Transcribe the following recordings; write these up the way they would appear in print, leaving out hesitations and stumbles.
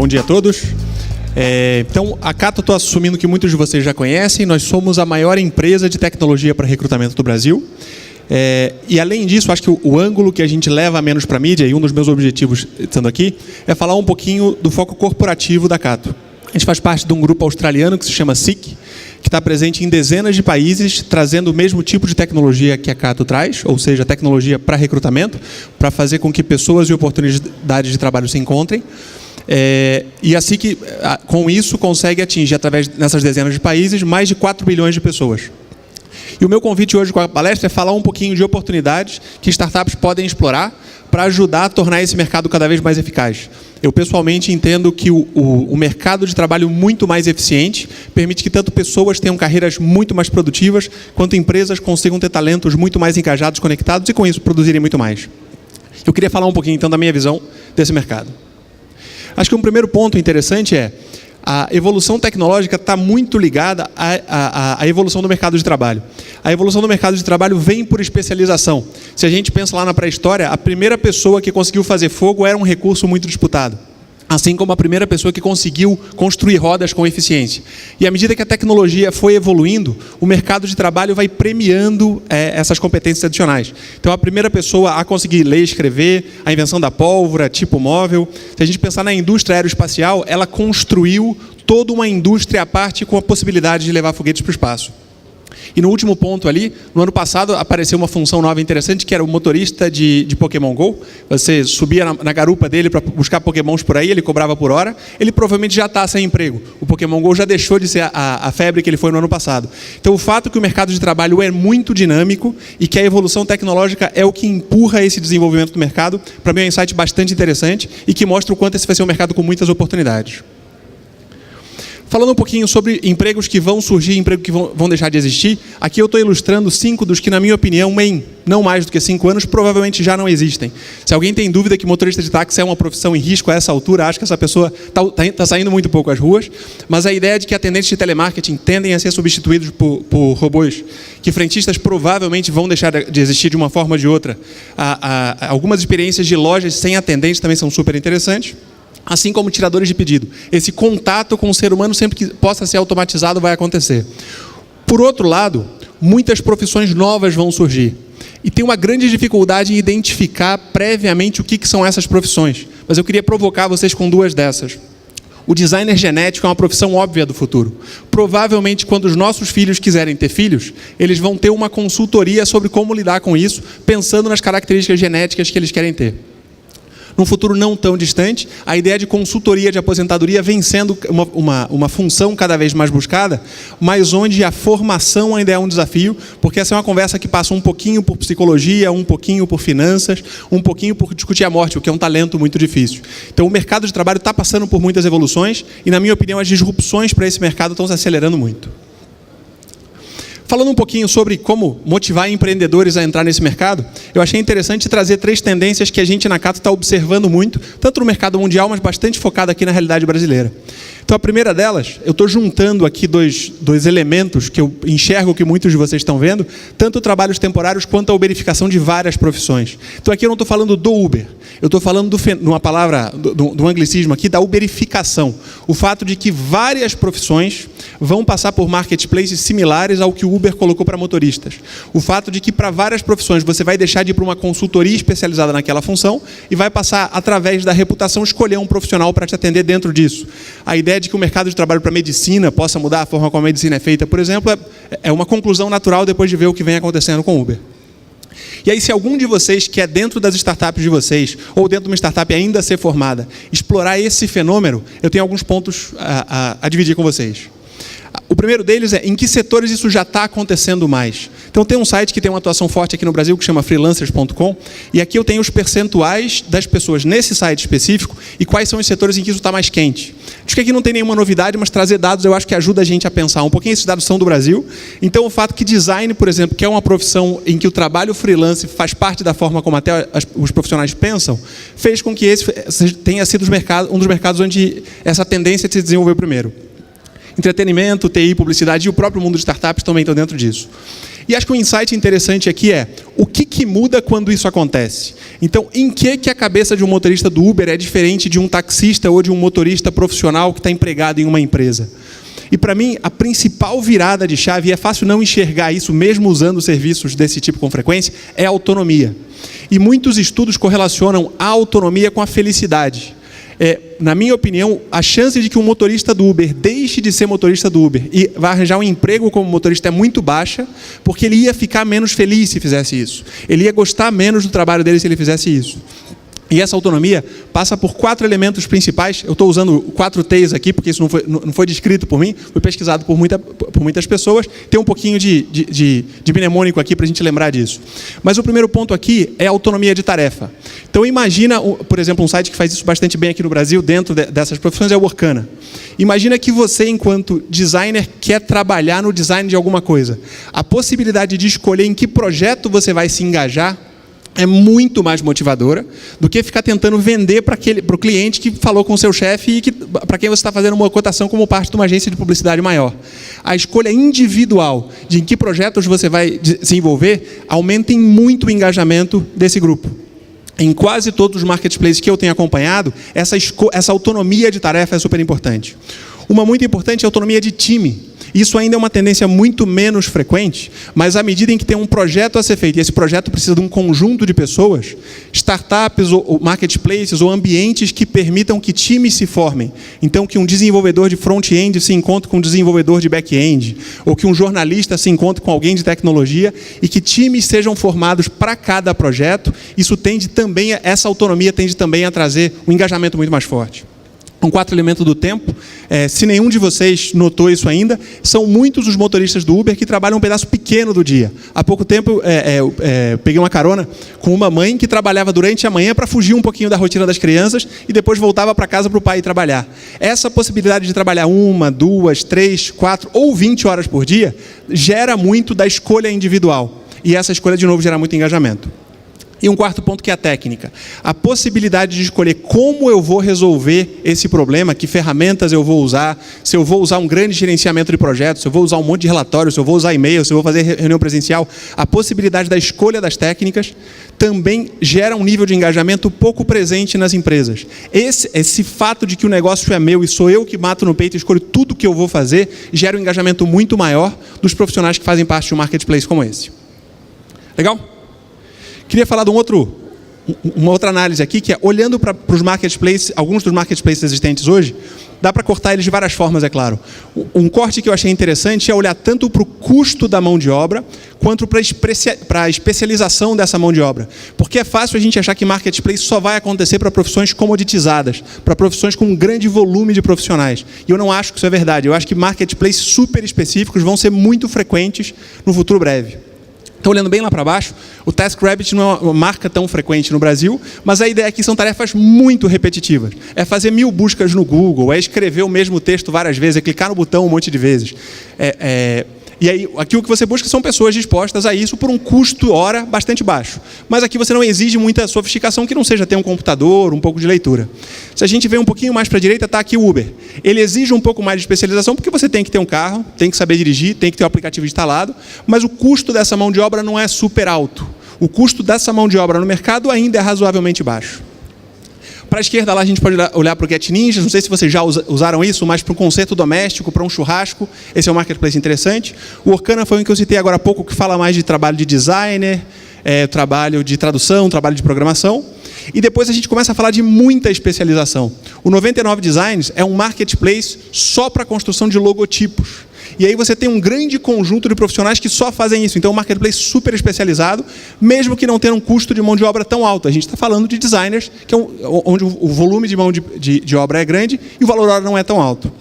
Bom dia a todos. Então, a Cato, estou assumindo que muitos de vocês já conhecem, nós somos a maior empresa de tecnologia para recrutamento do Brasil. E além disso, acho que o ângulo que a gente leva menos para a mídia, e um dos meus objetivos estando aqui, é falar um pouquinho do foco corporativo da Cato. A gente faz parte de um grupo australiano que se chama SEEK, que está presente em dezenas de países, trazendo o mesmo tipo de tecnologia que a Cato traz, ou seja, tecnologia para recrutamento, para fazer com que pessoas e oportunidades de trabalho se encontrem. E assim que, com isso, consegue atingir, através dessas dezenas de países, mais de 4 bilhões de pessoas. E o meu convite hoje com a palestra é falar um pouquinho de oportunidades que startups podem explorar para ajudar a tornar esse mercado cada vez mais eficaz. Eu, pessoalmente, entendo que o mercado de trabalho muito mais eficiente permite que tanto pessoas tenham carreiras muito mais produtivas, quanto empresas consigam ter talentos muito mais engajados, conectados e, com isso, produzirem muito mais. Eu queria falar um pouquinho, então, da minha visão desse mercado. Acho que um primeiro ponto interessante é a evolução tecnológica está muito ligada à evolução do mercado de trabalho. A evolução do mercado de trabalho vem por especialização. Se a gente pensa lá na pré-história, a primeira pessoa que conseguiu fazer fogo era um recurso muito disputado. Assim como a primeira pessoa que conseguiu construir rodas com eficiência. E à medida que a tecnologia foi evoluindo, o mercado de trabalho vai premiando essas competências adicionais. Então, a primeira pessoa a conseguir ler e escrever, a invenção da pólvora, tipo móvel. Se a gente pensar na indústria aeroespacial, ela construiu toda uma indústria à parte com a possibilidade de levar foguetes para o espaço. E no último ponto ali, no ano passado, apareceu uma função nova interessante, que era o motorista de Pokémon GO. Você subia na garupa dele para buscar Pokémons por aí, ele cobrava por hora. Ele provavelmente já está sem emprego. O Pokémon GO já deixou de ser a febre que ele foi no ano passado. Então, o fato que o mercado de trabalho é muito dinâmico e que a evolução tecnológica é o que empurra esse desenvolvimento do mercado, para mim é um insight bastante interessante e que mostra o quanto esse vai ser um mercado com muitas oportunidades. Falando um pouquinho sobre empregos que vão surgir, empregos que vão deixar de existir, aqui eu estou ilustrando 5 dos que, na minha opinião, em não mais do que 5 anos, provavelmente já não existem. Se alguém tem dúvida que motorista de táxi é uma profissão em risco a essa altura, acho que essa pessoa está saindo muito pouco às ruas, mas a ideia de que atendentes de telemarketing tendem a ser substituídos por robôs, que frentistas provavelmente vão deixar de existir de uma forma ou de outra. Algumas experiências de lojas sem atendentes também são super interessantes. Assim como tiradores de pedido. Esse contato com o ser humano, sempre que possa ser automatizado, vai acontecer. Por outro lado, muitas profissões novas vão surgir. E tem uma grande dificuldade em identificar previamente o que são essas profissões. Mas eu queria provocar vocês com 2 dessas. O designer genético é uma profissão óbvia do futuro. Provavelmente, quando os nossos filhos quiserem ter filhos, eles vão ter uma consultoria sobre como lidar com isso, pensando nas características genéticas que eles querem ter. Num futuro não tão distante, a ideia de consultoria de aposentadoria vem sendo uma função cada vez mais buscada, mas onde a formação ainda é um desafio, porque essa é uma conversa que passa um pouquinho por psicologia, um pouquinho por finanças, um pouquinho por discutir a morte, o que é um talento muito difícil. Então, o mercado de trabalho está passando por muitas evoluções e, na minha opinião, as disrupções para esse mercado estão se acelerando muito. Falando um pouquinho sobre como motivar empreendedores a entrar nesse mercado, eu achei interessante trazer 3 tendências que a gente na Cato está observando muito, tanto no mercado mundial, mas bastante focado aqui na realidade brasileira. Então, a primeira delas, eu estou juntando aqui dois elementos que eu enxergo que muitos de vocês estão vendo, tanto trabalhos temporários quanto a uberificação de várias profissões. Então, aqui eu não estou falando do Uber, eu estou falando de uma palavra, do anglicismo aqui, da uberificação. O fato de que várias profissões vão passar por marketplaces similares ao que o Uber colocou para motoristas. O fato de que para várias profissões você vai deixar de ir para uma consultoria especializada naquela função e vai passar, através da reputação, escolher um profissional para te atender dentro disso. A ideia de que o mercado de trabalho para medicina possa mudar a forma como a medicina é feita, por exemplo, é uma conclusão natural depois de ver o que vem acontecendo com o Uber. E aí, se algum de vocês quer, dentro das startups de vocês, ou dentro de uma startup ainda a ser formada, explorar esse fenômeno, eu tenho alguns pontos a dividir com vocês. O primeiro deles é em que setores isso já está acontecendo mais. Então, tem um site que tem uma atuação forte aqui no Brasil, que chama freelancers.com, e aqui eu tenho os percentuais das pessoas nesse site específico e quais são os setores em que isso está mais quente. Acho que aqui não tem nenhuma novidade, mas trazer dados eu acho que ajuda a gente a pensar um pouquinho. Esses dados são do Brasil. Então, o fato que design, por exemplo, que é uma profissão em que o trabalho freelance faz parte da forma como até os profissionais pensam, fez com que esse tenha sido um dos mercados onde essa tendência se desenvolveu primeiro. Entretenimento, TI, publicidade e o próprio mundo de startups também estão dentro disso. E acho que um insight interessante aqui é o que muda quando isso acontece. Então, em que a cabeça de um motorista do Uber é diferente de um taxista ou de um motorista profissional que está empregado em uma empresa? E para mim, a principal virada de chave, e é fácil não enxergar isso mesmo usando serviços desse tipo com frequência, é a autonomia. E muitos estudos correlacionam a autonomia com a felicidade. Na minha opinião, a chance de que um motorista do Uber deixe de ser motorista do Uber e vá arranjar um emprego como motorista é muito baixa, porque ele ia ficar menos feliz se fizesse isso. Ele ia gostar menos do trabalho dele se ele fizesse isso. E essa autonomia passa por 4 elementos principais. Eu estou usando 4 T's aqui, porque isso não foi descrito por mim, foi pesquisado por muitas pessoas. Tem um pouquinho de mnemônico aqui para a gente lembrar disso. Mas o primeiro ponto aqui é a autonomia de tarefa. Então imagina, por exemplo, um site que faz isso bastante bem aqui no Brasil, dentro dessas profissões, é o Workana. Imagina que você, enquanto designer, quer trabalhar no design de alguma coisa. A possibilidade de escolher em que projeto você vai se engajar é muito mais motivadora do que ficar tentando vender para o cliente que falou com o seu chefe e para quem você está fazendo uma cotação como parte de uma agência de publicidade maior. A escolha individual de em que projetos você vai se envolver aumenta em muito o engajamento desse grupo. Em quase todos os marketplaces que eu tenho acompanhado, essa autonomia de tarefa é super importante. Uma muito importante é a autonomia de time. Isso ainda é uma tendência muito menos frequente, mas à medida em que tem um projeto a ser feito, e esse projeto precisa de um conjunto de pessoas, startups ou marketplaces ou ambientes que permitam que times se formem. Então, que um desenvolvedor de front-end se encontre com um desenvolvedor de back-end, ou que um jornalista se encontre com alguém de tecnologia, e que times sejam formados para cada projeto, isso tende também, essa autonomia tende também a trazer um engajamento muito mais forte. Um 4 elementos do tempo, se nenhum de vocês notou isso ainda, são muitos os motoristas do Uber que trabalham um pedaço pequeno do dia. Há pouco tempo, peguei uma carona com uma mãe que trabalhava durante a manhã para fugir um pouquinho da rotina das crianças e depois voltava para casa para o pai ir trabalhar. Essa possibilidade de trabalhar 1, 2, 3, 4 ou 20 horas por dia gera muito da escolha individual. E essa escolha, de novo, gera muito engajamento. E um 4º ponto que é a técnica. A possibilidade de escolher como eu vou resolver esse problema, que ferramentas eu vou usar, se eu vou usar um grande gerenciamento de projetos, se eu vou usar um monte de relatórios, se eu vou usar e-mail, se eu vou fazer reunião presencial. A possibilidade da escolha das técnicas também gera um nível de engajamento pouco presente nas empresas. Esse fato de que o negócio é meu e sou eu que mato no peito e escolho tudo que eu vou fazer, gera um engajamento muito maior dos profissionais que fazem parte de um marketplace como esse. Legal? Queria falar de uma outra análise aqui, que é olhando para os marketplaces, alguns dos marketplaces existentes hoje, dá para cortar eles de várias formas, é claro. Um corte que eu achei interessante é olhar tanto para o custo da mão de obra, quanto para a especialização dessa mão de obra. Porque é fácil a gente achar que marketplace só vai acontecer para profissões comoditizadas, para profissões com um grande volume de profissionais. E eu não acho que isso é verdade. Eu acho que marketplaces super específicos vão ser muito frequentes no futuro breve. Então, olhando bem lá para baixo, o TaskRabbit não é uma marca tão frequente no Brasil, mas a ideia aqui são tarefas muito repetitivas. É fazer 1000 buscas no Google, é escrever o mesmo texto várias vezes, é clicar no botão um monte de vezes. E aí, aqui o que você busca são pessoas dispostas a isso por um custo hora bastante baixo. Mas aqui você não exige muita sofisticação que não seja ter um computador, um pouco de leitura. Se a gente vem um pouquinho mais para a direita, está aqui o Uber. Ele exige um pouco mais de especialização porque você tem que ter um carro, tem que saber dirigir, tem que ter o aplicativo instalado, mas o custo dessa mão de obra não é super alto. O custo dessa mão de obra no mercado ainda é razoavelmente baixo. Para a esquerda, lá a gente pode olhar para o Get Ninjas. Não sei se vocês já usaram isso, mas para um concerto doméstico, para um churrasco, esse é um marketplace interessante. O Workana foi um que eu citei agora há pouco, que fala mais de trabalho de designer, trabalho de tradução, trabalho de programação. E depois a gente começa a falar de muita especialização. O 99 Designs é um marketplace só para a construção de logotipos. E aí você tem um grande conjunto de profissionais que só fazem isso. Então, é um marketplace super especializado, mesmo que não tenha um custo de mão de obra tão alto. A gente está falando de designers, que é onde o volume de mão de obra é grande e o valor hora não é tão alto.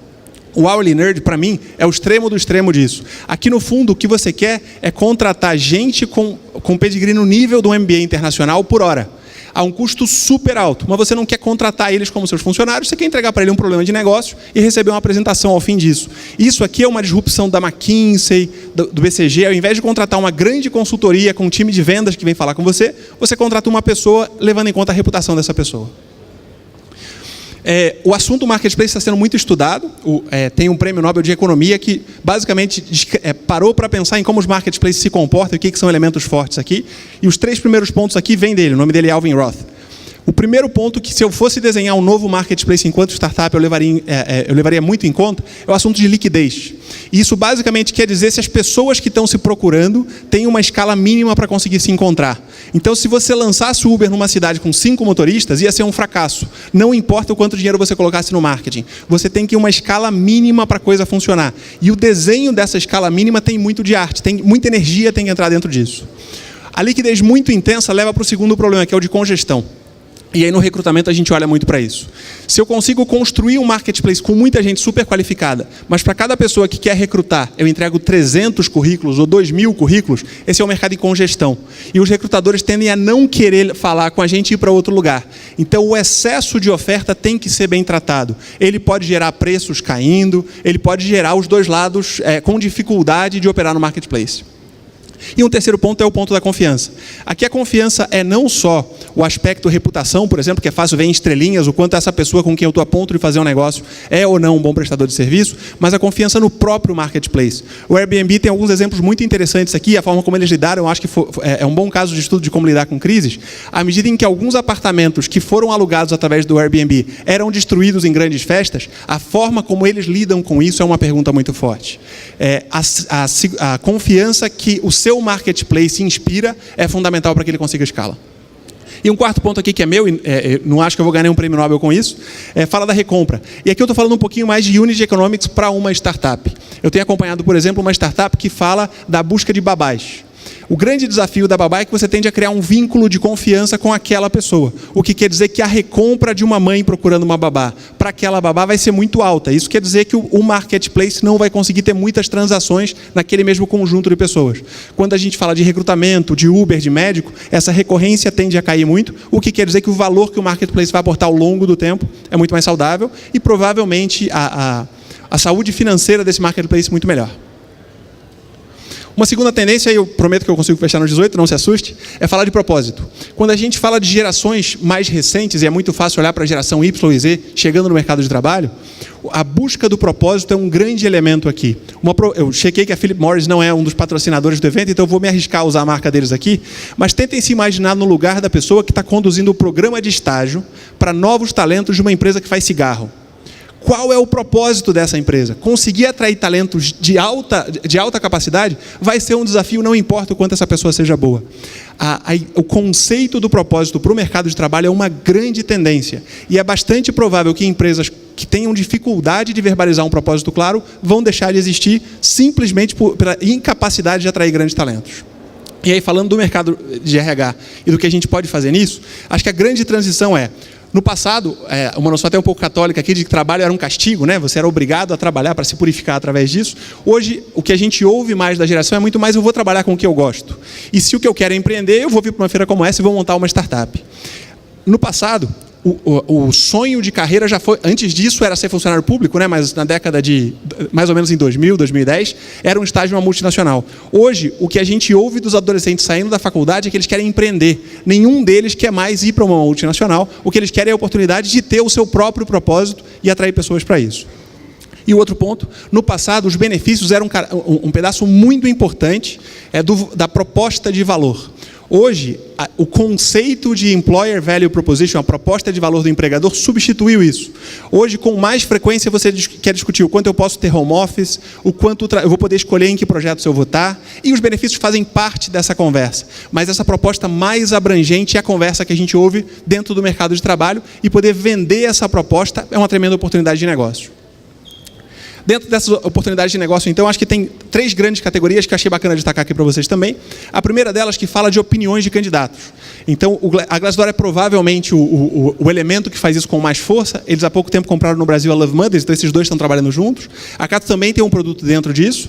O Hourly Nerd, para mim, é o extremo do extremo disso. Aqui, no fundo, o que você quer é contratar gente com pedigree no nível do MBA internacional por hora. A um custo super alto, mas você não quer contratar eles como seus funcionários, você quer entregar para ele um problema de negócio e receber uma apresentação ao fim disso. Isso aqui é uma disrupção da McKinsey, do BCG. Ao invés de contratar uma grande consultoria com um time de vendas que vem falar com você, você contrata uma pessoa levando em conta a reputação dessa pessoa. O assunto do marketplace está sendo muito estudado. Tem um prêmio Nobel de Economia que basicamente parou para pensar em como os marketplaces se comportam e o que são elementos fortes aqui. E os 3 primeiros pontos aqui vêm dele. O nome dele é Alvin Roth. O primeiro ponto que, se eu fosse desenhar um novo marketplace enquanto startup, eu levaria muito em conta, é o assunto de liquidez. E isso basicamente quer dizer se as pessoas que estão se procurando têm uma escala mínima para conseguir se encontrar. Então, se você lançasse o Uber numa cidade com 5 motoristas, ia ser um fracasso. Não importa o quanto dinheiro você colocasse no marketing. Você tem que ir uma escala mínima para a coisa funcionar. E o desenho dessa escala mínima tem muito de arte, tem muita energia tem que entrar dentro disso. A liquidez muito intensa leva para o segundo problema, que é o de congestão. E aí no recrutamento a gente olha muito para isso. Se eu consigo construir um marketplace com muita gente super qualificada, mas para cada pessoa que quer recrutar, eu entrego 300 currículos ou 2.000 currículos, esse é o mercado em congestão. E os recrutadores tendem a não querer falar com a gente e ir para outro lugar. Então o excesso de oferta tem que ser bem tratado. Ele pode gerar preços caindo, ele pode gerar os dois lados com dificuldade de operar no marketplace. E um terceiro ponto é o ponto da confiança. Aqui a confiança é não só o aspecto reputação, por exemplo, que é fácil ver em estrelinhas o quanto essa pessoa com quem eu estou a ponto de fazer um negócio é ou não um bom prestador de serviço, mas a confiança no próprio marketplace. O Airbnb tem alguns exemplos muito interessantes aqui, a forma como eles lidaram, eu acho que é um bom caso de estudo de como lidar com crises, à medida em que alguns apartamentos que foram alugados através do Airbnb eram destruídos em grandes festas, a forma como eles lidam com isso é uma pergunta muito forte. A confiança que o seu marketplace inspira é fundamental para que ele consiga escala. E um quarto ponto aqui que é meu, não acho que eu vou ganhar nenhum prêmio Nobel com isso, fala da recompra. E aqui eu estou falando um pouquinho mais de Unit Economics para uma startup. Eu tenho acompanhado, por exemplo, uma startup que fala da busca de babás. O grande desafio da babá é que você tende a criar um vínculo de confiança com aquela pessoa. O que quer dizer que a recompra de uma mãe procurando uma babá para aquela babá vai ser muito alta. Isso quer dizer que o marketplace não vai conseguir ter muitas transações naquele mesmo conjunto de pessoas. Quando a gente fala de recrutamento, de Uber, de médico, essa recorrência tende a cair muito, o que quer dizer que o valor que o marketplace vai aportar ao longo do tempo é muito mais saudável e provavelmente a saúde financeira desse marketplace muito melhor. Uma segunda tendência, e eu prometo que eu consigo fechar nos 18, não se assuste, é falar de propósito. Quando a gente fala de gerações mais recentes, e é muito fácil olhar para a geração Y e Z chegando no mercado de trabalho, a busca do propósito é um grande elemento aqui. Eu chequei que a Philip Morris não é um dos patrocinadores do evento, então eu vou me arriscar a usar a marca deles aqui, mas tentem se imaginar no lugar da pessoa que está conduzindo o programa de estágio para novos talentos de uma empresa que faz cigarro. Qual é o propósito dessa empresa? Conseguir atrair talentos de alta capacidade vai ser um desafio, não importa o quanto essa pessoa seja boa. O conceito do propósito para o mercado de trabalho é uma grande tendência. E é bastante provável que empresas que tenham dificuldade de verbalizar um propósito claro vão deixar de existir simplesmente pela incapacidade de atrair grandes talentos. E aí, falando do mercado de RH e do que a gente pode fazer nisso, acho que a grande transição no passado, uma noção até um pouco católica aqui de que trabalho era um castigo, né? Você era obrigado a trabalhar para se purificar através disso. Hoje, o que a gente ouve mais da geração é muito mais eu vou trabalhar com o que eu gosto. E se o que eu quero é empreender, eu vou vir para uma feira como essa e vou montar uma startup. No passado, o sonho de carreira já foi, antes disso era ser funcionário público, né? Mas na década de, mais ou menos em 2000, 2010, era um estágio em uma multinacional. Hoje, o que a gente ouve dos adolescentes saindo da faculdade é que eles querem empreender. Nenhum deles quer mais ir para uma multinacional. O que eles querem é a oportunidade de ter o seu próprio propósito e atrair pessoas para isso. E o outro ponto, no passado, os benefícios eram um pedaço muito importante da proposta de valor. Hoje, o conceito de Employer Value Proposition, a proposta de valor do empregador, substituiu isso. Hoje, com mais frequência, você quer discutir o quanto eu posso ter home office, o quanto eu vou poder escolher em que projeto eu vou estar, e os benefícios fazem parte dessa conversa. Mas essa proposta mais abrangente é a conversa que a gente ouve dentro do mercado de trabalho, e poder vender essa proposta é uma tremenda oportunidade de negócio. Dentro dessas oportunidades de negócio, então, acho que tem 3 grandes categorias que eu achei bacana destacar aqui para vocês também. A primeira delas que fala de opiniões de candidatos. Então, a Glassdoor é provavelmente o elemento que faz isso com mais força. Eles há pouco tempo compraram no Brasil a Love Mothers, então esses dois estão trabalhando juntos. A Cato também tem um produto dentro disso.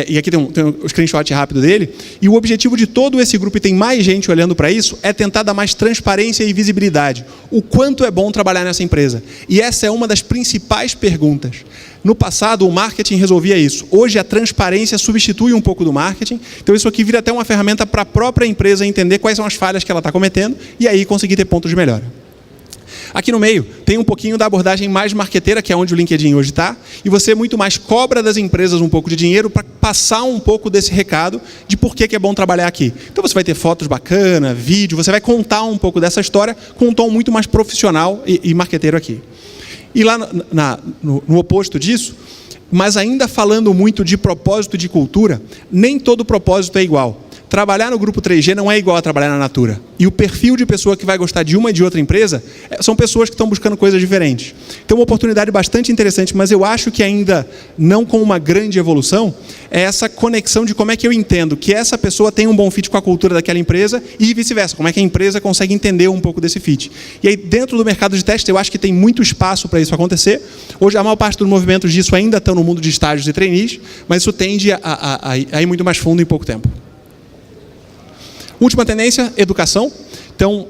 E aqui tem um screenshot rápido dele. E o objetivo de todo esse grupo, e tem mais gente olhando para isso, é tentar dar mais transparência e visibilidade. O quanto é bom trabalhar nessa empresa. E essa é uma das principais perguntas. No passado, o marketing resolvia isso. Hoje, a transparência substitui um pouco do marketing. Então, isso aqui vira até uma ferramenta para a própria empresa entender quais são as falhas que ela está cometendo e aí conseguir ter pontos de melhora. Aqui no meio tem um pouquinho da abordagem mais marqueteira, que é onde o LinkedIn hoje está, e você muito mais cobra das empresas um pouco de dinheiro para passar um pouco desse recado de por que é bom trabalhar aqui. Então você vai ter fotos bacanas, vídeo, você vai contar um pouco dessa história com um tom muito mais profissional e marqueteiro aqui. E lá no oposto disso, mas ainda falando muito de propósito e de cultura, nem todo propósito é igual. Trabalhar no grupo 3G não é igual a trabalhar na Natura. E o perfil de pessoa que vai gostar de uma e de outra empresa são pessoas que estão buscando coisas diferentes. Então, uma oportunidade bastante interessante, mas eu acho que ainda não com uma grande evolução, é essa conexão de como é que eu entendo que essa pessoa tem um bom fit com a cultura daquela empresa e vice-versa, como é que a empresa consegue entender um pouco desse fit. E aí, dentro do mercado de teste, eu acho que tem muito espaço para isso acontecer. Hoje, a maior parte dos movimentos disso ainda estão no mundo de estágios e trainees, mas isso tende a ir muito mais fundo em pouco tempo. Última tendência, educação. Então,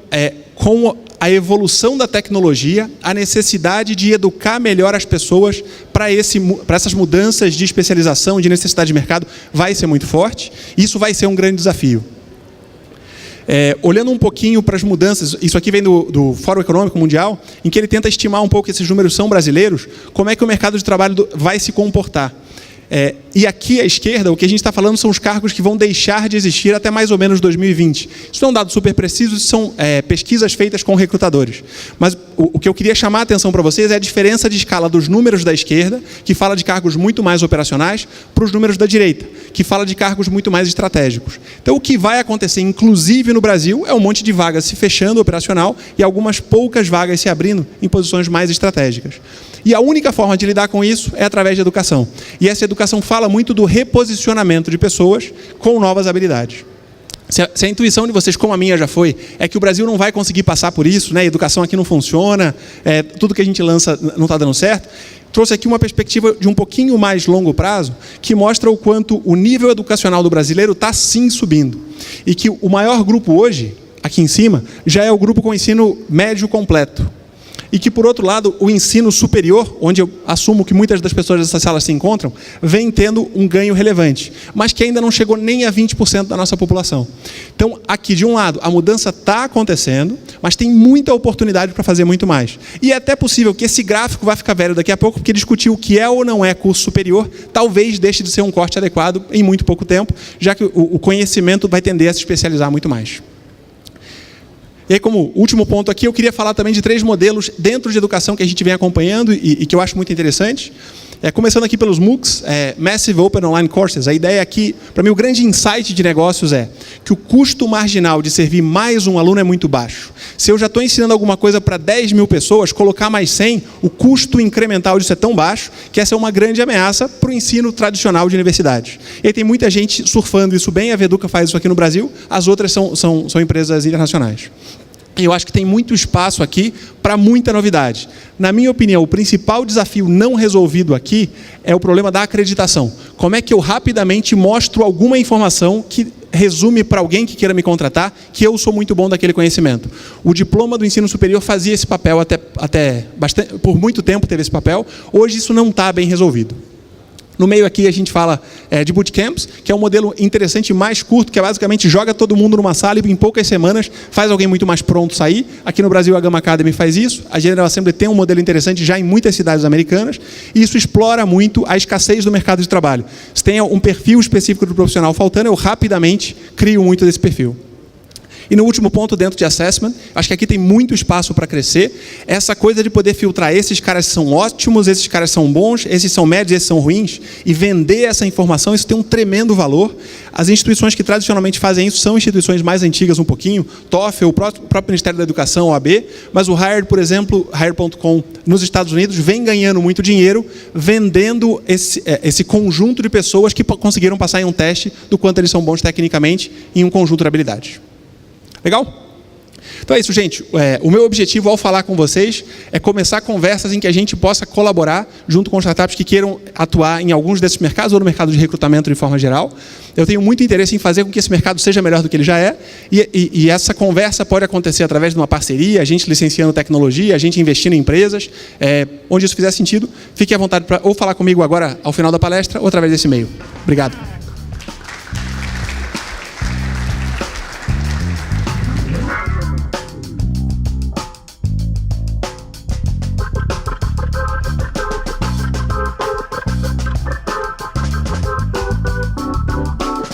com a evolução da tecnologia, a necessidade de educar melhor as pessoas para essas mudanças de especialização, de necessidade de mercado, vai ser muito forte. Isso vai ser um grande desafio. Olhando um pouquinho para as mudanças, isso aqui vem do Fórum Econômico Mundial, em que ele tenta estimar um pouco que esses números são brasileiros, como é que o mercado de trabalho vai se comportar. E aqui à esquerda, o que a gente está falando são os cargos que vão deixar de existir até mais ou menos 2020. Isso não é um dado super preciso, isso são pesquisas feitas com recrutadores. Mas o que eu queria chamar a atenção para vocês é a diferença de escala dos números da esquerda, que fala de cargos muito mais operacionais, para os números da direita, que fala de cargos muito mais estratégicos. Então, o que vai acontecer, inclusive no Brasil, é um monte de vagas se fechando operacional e algumas poucas vagas se abrindo em posições mais estratégicas. E a única forma de lidar com isso é através de educação. E essa educação fala muito do reposicionamento de pessoas com novas habilidades. Se a intuição de vocês, como a minha já foi, é que o Brasil não vai conseguir passar por isso, né? A educação aqui não funciona, tudo que a gente lança não está dando certo, trouxe aqui uma perspectiva de um pouquinho mais longo prazo, que mostra o quanto o nível educacional do brasileiro está sim subindo. E que o maior grupo hoje, aqui em cima, já é o grupo com ensino médio completo. E que, por outro lado, o ensino superior, onde eu assumo que muitas das pessoas dessa sala se encontram, vem tendo um ganho relevante, mas que ainda não chegou nem a 20% da nossa população. Então, aqui, de um lado, a mudança está acontecendo, mas tem muita oportunidade para fazer muito mais. E é até possível que esse gráfico vai ficar velho daqui a pouco, porque discutir o que é ou não é curso superior, talvez deixe de ser um corte adequado em muito pouco tempo, já que o conhecimento vai tender a se especializar muito mais. E aí, como último ponto aqui, eu queria falar também de 3 modelos dentro de educação que a gente vem acompanhando e que eu acho muito interessante. Começando aqui pelos MOOCs, Massive Open Online Courses. A ideia aqui, para mim, o grande insight de negócios é que o custo marginal de servir mais um aluno é muito baixo. Se eu já estou ensinando alguma coisa para 10 mil pessoas, colocar mais 100, o custo incremental disso é tão baixo que essa é uma grande ameaça para o ensino tradicional de universidades. E aí tem muita gente surfando isso bem, a Veduca faz isso aqui no Brasil, as outras são empresas internacionais. E eu acho que tem muito espaço aqui para muita novidade. Na minha opinião, o principal desafio não resolvido aqui é o problema da acreditação. Como é que eu rapidamente mostro alguma informação que resume para alguém que queira me contratar que eu sou muito bom daquele conhecimento? O diploma do ensino superior fazia esse papel até bastante, por muito tempo teve esse papel. Hoje isso não está bem resolvido. No meio aqui a gente fala de bootcamps, que é um modelo interessante mais curto, que é basicamente joga todo mundo numa sala e em poucas semanas faz alguém muito mais pronto sair. Aqui no Brasil a Gama Academy faz isso, a General Assembly tem um modelo interessante já em muitas cidades americanas, e isso explora muito a escassez do mercado de trabalho. Se tem um perfil específico do profissional faltando, eu rapidamente crio muito desse perfil. E no último ponto, dentro de assessment, acho que aqui tem muito espaço para crescer. Essa coisa de poder filtrar, esses caras são ótimos, esses caras são bons, esses são médios, esses são ruins, e vender essa informação, isso tem um tremendo valor. As instituições que tradicionalmente fazem isso são instituições mais antigas um pouquinho, TOEFL, o próprio Ministério da Educação, OAB, mas o Hired, por exemplo, Hired.com nos Estados Unidos, vem ganhando muito dinheiro, vendendo esse conjunto de pessoas que conseguiram passar em um teste do quanto eles são bons tecnicamente em um conjunto de habilidades. Legal? Então é isso, gente. O meu objetivo ao falar com vocês é começar conversas em que a gente possa colaborar junto com startups que queiram atuar em alguns desses mercados ou no mercado de recrutamento de forma geral. Eu tenho muito interesse em fazer com que esse mercado seja melhor do que ele já é, e essa conversa pode acontecer através de uma parceria, a gente licenciando tecnologia, a gente investindo em empresas, onde isso fizer sentido. Fique à vontade para ou falar comigo agora ao final da palestra ou através desse e-mail. Obrigado.